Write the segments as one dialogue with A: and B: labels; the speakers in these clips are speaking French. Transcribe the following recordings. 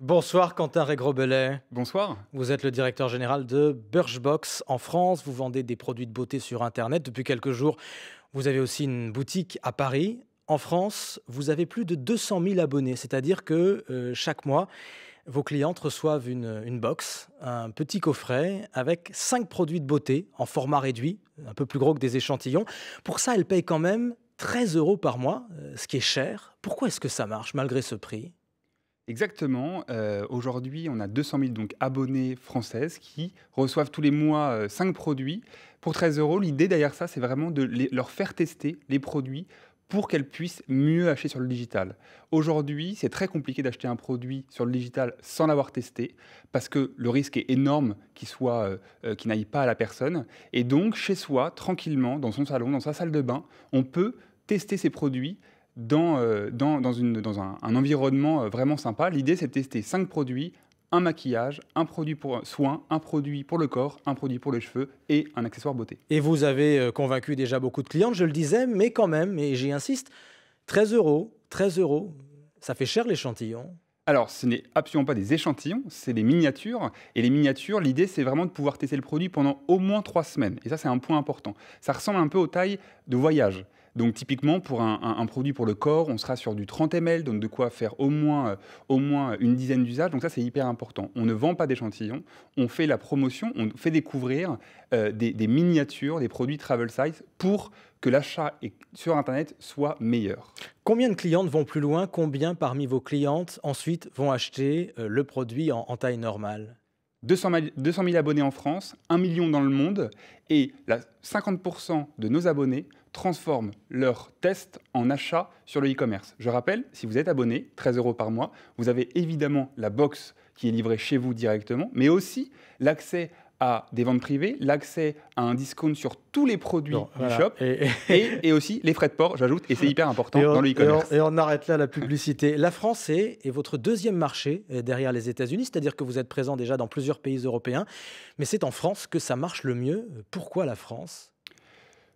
A: Bonsoir Quentin Régros-Bellet.
B: Bonsoir.
A: Vous êtes le directeur général de Birchbox en France. Vous vendez des produits de beauté sur Internet. Depuis quelques jours, vous avez aussi une boutique à Paris. En France, vous avez plus de 200 000 abonnés, c'est-à-dire que chaque mois, vos clientes reçoivent une box, un petit coffret avec 5 produits de beauté en format réduit, un peu plus gros que des échantillons. Pour ça, elles payent quand même 13 euros par mois, ce qui est cher. Pourquoi est-ce que ça marche malgré ce prix?
B: Exactement. Aujourd'hui, on a 200 000 donc, abonnés françaises qui reçoivent tous les mois 5 produits pour 13 euros. L'idée derrière ça, c'est vraiment de leur faire tester les produits pour qu'elles puissent mieux acheter sur le digital. Aujourd'hui, c'est très compliqué d'acheter un produit sur le digital sans l'avoir testé parce que le risque est énorme qu'il n'aille pas à la personne. Et donc, chez soi, tranquillement, dans son salon, dans sa salle de bain, on peut tester ces produits dans un environnement vraiment sympa. L'idée, c'est de tester 5 produits, un maquillage, un produit pour soin, un produit pour le corps, un produit pour les cheveux et un accessoire beauté.
A: Et vous avez convaincu déjà beaucoup de clientes, je le disais, mais quand même, et j'y insiste, 13 euros, ça fait cher l'échantillon.
B: Alors, ce n'est absolument pas des échantillons, c'est des miniatures. Et les miniatures, l'idée, c'est vraiment de pouvoir tester le produit pendant au moins 3 semaines. Et ça, c'est un point important. Ça ressemble un peu aux tailles de voyage. Donc, typiquement, pour un produit pour le corps, on sera sur du 30 ml, donc de quoi faire au moins une dizaine d'usages. Donc ça, c'est hyper important. On ne vend pas d'échantillons, on fait la promotion, on fait découvrir des miniatures, des produits travel size pour que l'achat sur Internet soit meilleur.
A: Combien de clientes vont plus loin? Combien parmi vos clientes ensuite vont acheter le produit en taille normale?
B: 200 000 abonnés en France, 1 million dans le monde, et 50% de nos abonnés transforment leurs tests en achats sur le e-commerce. Je rappelle, si vous êtes abonné, 13 euros par mois, vous avez évidemment la box qui est livrée chez vous directement, mais aussi l'accès à des ventes privées, l'accès à un discount sur tous les produits
A: Bon,
B: du
A: voilà.
B: shop, et aussi les frais de port, j'ajoute, et c'est hyper important dans le e-commerce.
A: Et on arrête là la publicité. La France est votre deuxième marché derrière les États-Unis, c'est-à-dire que vous êtes présent déjà dans plusieurs pays européens, mais c'est en France que ça marche le mieux. Pourquoi la France?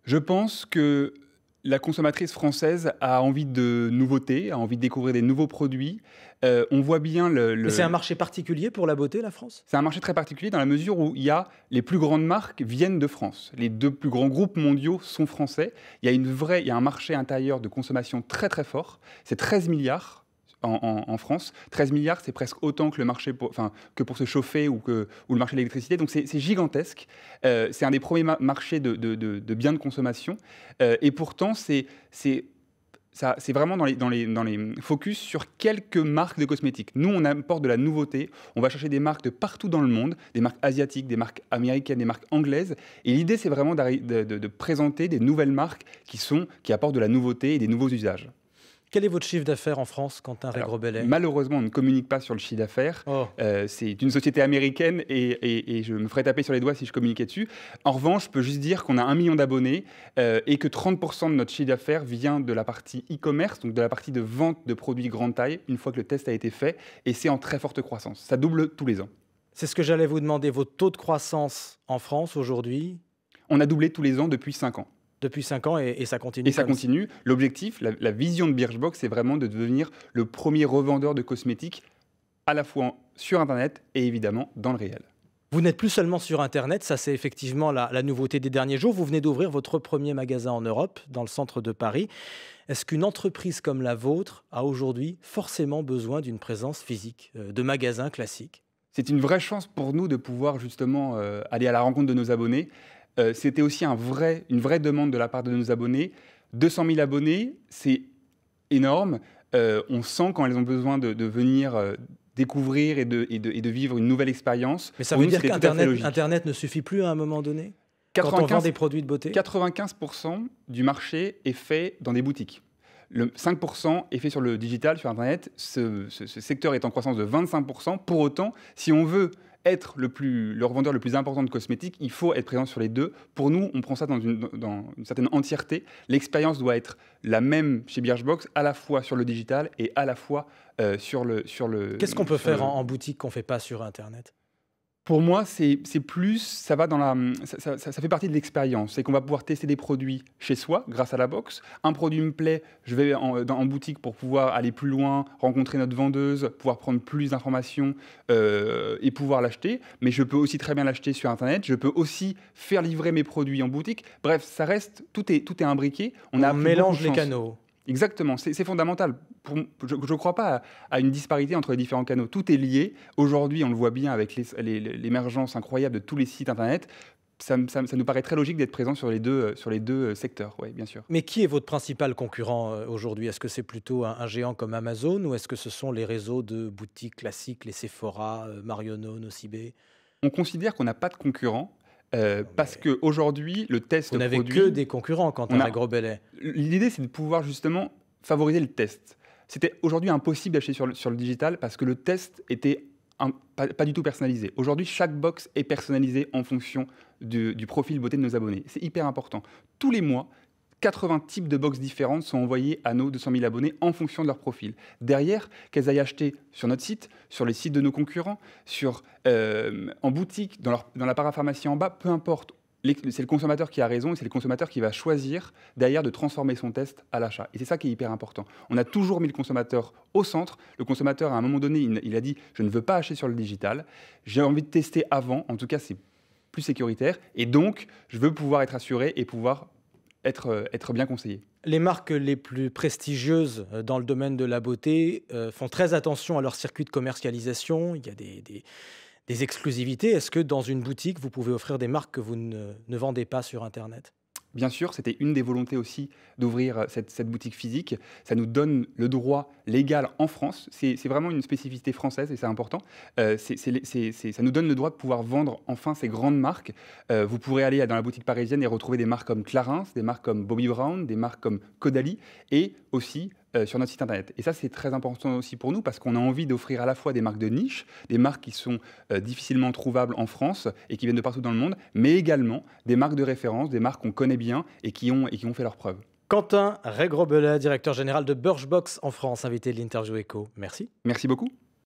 B: Je pense que la consommatrice française a envie de nouveautés, a envie de découvrir des nouveaux produits. On voit bien
A: Mais c'est un marché particulier pour la beauté, la France?
B: C'est un marché très particulier dans la mesure où les plus grandes marques viennent de France. Les 2 plus grands groupes mondiaux sont français. Il y a un marché intérieur de consommation très très fort. C'est 13 milliards en France. 13 milliards, c'est presque autant que le marché que pour se chauffer ou le marché de l'électricité. Donc c'est gigantesque. C'est un des premiers marchés de biens de consommation. Et pourtant, c'est vraiment dans les focus sur quelques marques de cosmétiques. Nous, on apporte de la nouveauté. On va chercher des marques de partout dans le monde, des marques asiatiques, des marques américaines, des marques anglaises. Et l'idée, c'est vraiment de présenter des nouvelles marques qui apportent de la nouveauté et des nouveaux usages.
A: Quel est votre chiffre d'affaires en France, Quentin Régros-Bellet?
B: Malheureusement, on ne communique pas sur le chiffre d'affaires.
A: Oh.
B: C'est une société américaine et je me ferais taper sur les doigts si je communiquais dessus. En revanche, je peux juste dire qu'on a 1 million d'abonnés et que 30% de notre chiffre d'affaires vient de la partie e-commerce, donc de la partie de vente de produits grande taille, une fois que le test a été fait. Et c'est en très forte croissance. Ça double tous les ans.
A: C'est ce que j'allais vous demander. Votre taux de croissance en France aujourd'hui?
B: On a doublé tous les ans depuis 5 ans.
A: Depuis 5 ans et ça continue.
B: Et ça continue. L'objectif, la vision de Birchbox, c'est vraiment de devenir le premier revendeur de cosmétiques à la fois sur Internet et évidemment dans le réel.
A: Vous n'êtes plus seulement sur Internet, ça c'est effectivement la nouveauté des derniers jours. Vous venez d'ouvrir votre premier magasin en Europe, dans le centre de Paris. Est-ce qu'une entreprise comme la vôtre a aujourd'hui forcément besoin d'une présence physique, de magasins classiques?
B: C'est une vraie chance pour nous de pouvoir justement aller à la rencontre de nos abonnés. C'était aussi une vraie demande de la part de nos abonnés. 200 000 abonnés, c'est énorme. On sent quand elles ont besoin de venir découvrir et de vivre une nouvelle expérience.
A: Mais ça veut dire qu'Internet ne suffit plus à un moment donné? Quand on vend des produits de beauté?
B: 95% du marché est fait dans des boutiques. Le 5% est fait sur le digital, sur Internet. Ce secteur est en croissance de 25%. Pour autant, si on veut être le revendeur le plus important de cosmétiques, il faut être présent sur les deux. Pour nous, on prend ça dans une certaine entièreté. L'expérience doit être la même chez Birchbox, à la fois sur le digital et à la fois sur le...
A: Qu'est-ce qu'on peut faire en boutique qu'on ne fait pas sur Internet?
B: Pour moi, c'est plus, ça va dans la, ça fait partie de l'expérience. C'est qu'on va pouvoir tester des produits chez soi grâce à la box. Un produit me plaît, je vais en boutique pour pouvoir aller plus loin, rencontrer notre vendeuse, pouvoir prendre plus d'informations et pouvoir l'acheter. Mais je peux aussi très bien l'acheter sur Internet. Je peux aussi faire livrer mes produits en boutique. Bref, ça reste, tout est imbriqué.
A: On mélange les canaux.
B: Exactement, c'est fondamental. Je ne crois pas à une disparité entre les différents canaux. Tout est lié. Aujourd'hui, on le voit bien avec l'émergence incroyable de tous les sites Internet. Ça nous paraît très logique d'être présent sur les deux secteurs, oui, bien sûr.
A: Mais qui est votre principal concurrent aujourd'hui? Est-ce que c'est plutôt un géant comme Amazon ou est-ce que ce sont les réseaux de boutiques classiques, les Sephora, Marionneau, Nocibé?
B: On considère qu'on n'a pas de concurrent. Parce qu'aujourd'hui, le test
A: Vous n'avez
B: produit...
A: que des concurrents quand on a Gros Belet.
B: L'idée, c'est de pouvoir justement favoriser le test. C'était aujourd'hui impossible d'acheter sur le digital parce que le test était pas du tout personnalisé. Aujourd'hui, chaque box est personnalisée en fonction du profil beauté de nos abonnés. C'est hyper important. Tous les mois, 80 types de box différentes sont envoyées à nos 200 000 abonnés en fonction de leur profil. Derrière, qu'elles aillent acheter sur notre site, sur les sites de nos concurrents, en boutique, dans la parapharmacie en bas, peu importe. C'est le consommateur qui a raison et c'est le consommateur qui va choisir derrière de transformer son test à l'achat. Et c'est ça qui est hyper important. On a toujours mis le consommateur au centre. Le consommateur, à un moment donné, il a dit « je ne veux pas acheter sur le digital, j'ai envie de tester avant, en tout cas c'est plus sécuritaire, et donc je veux pouvoir être assuré et pouvoir être bien conseillé ».
A: Les marques les plus prestigieuses dans le domaine de la beauté font très attention à leur circuit de commercialisation. Il y a des exclusivités. Est-ce que dans une boutique, vous pouvez offrir des marques que vous ne vendez pas sur Internet?
B: Bien sûr, c'était une des volontés aussi d'ouvrir cette boutique physique. Ça nous donne le droit légal en France. C'est vraiment une spécificité française et c'est important. Ça nous donne le droit de pouvoir vendre enfin ces grandes marques. Vous pourrez aller dans la boutique parisienne et retrouver des marques comme Clarins, des marques comme Bobbi Brown, des marques comme Caudalie et aussi sur notre site internet. Et ça, c'est très important aussi pour nous parce qu'on a envie d'offrir à la fois des marques de niche, des marques qui sont difficilement trouvables en France et qui viennent de partout dans le monde, mais également des marques de référence, des marques qu'on connaît bien et qui ont fait leurs preuves.
A: Quentin Rey-Grobellet, directeur général de Birchbox en France, invité de l'Interview Éco. Merci.
B: Merci beaucoup.